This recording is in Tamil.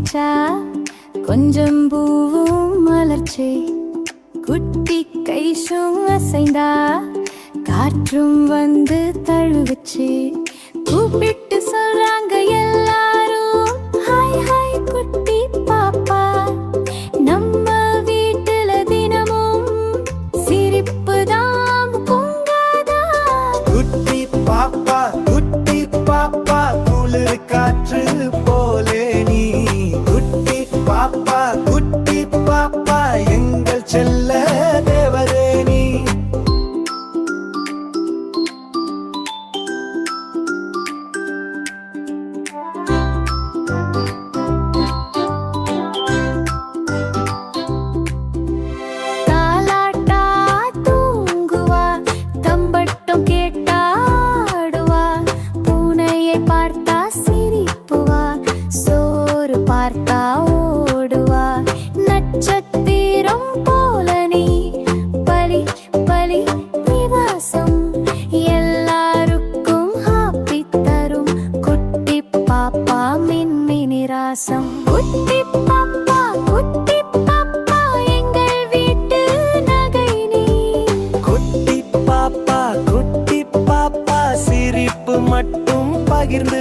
சிரிச்சா கொஞ்சம் பூவும் மலர்ச்சி குட்டி கைசும் அசைந்தா காற்றும் வந்து தழுவுச்சு கூப்பிட்டு சொல்றாங்க எல்லாரும் ஹாய் ஹாய் குட்டி பாப்பா நம்ம வீட்டுல தினமும் சிரிப்பு தான் பொங்காதா குட்டி பாப்பா குளிர் காற்று போலே நீ குட்டி பாப்பா எங்கள் செல்ல தேவதே நீ தாலாட்டா தூங்குவா தம்பட்டம் கேட்டாடுவா பூனையை பார்த்தா சிரிப்புவா சோறு பார்த்தா ஓடுவா நட்சத்திரம் போல நீ பலி பலி நிவாசம் எல்லாருக்கும் ஹாப்பி தரும் குட்டி பாப்பா மின்மினி ராசம் குட்டி பாப்பா எங்கள் வீட்டு நகை நீ குட்டி பாப்பா சிரிப்பு மட்டும் பகிர்ந்து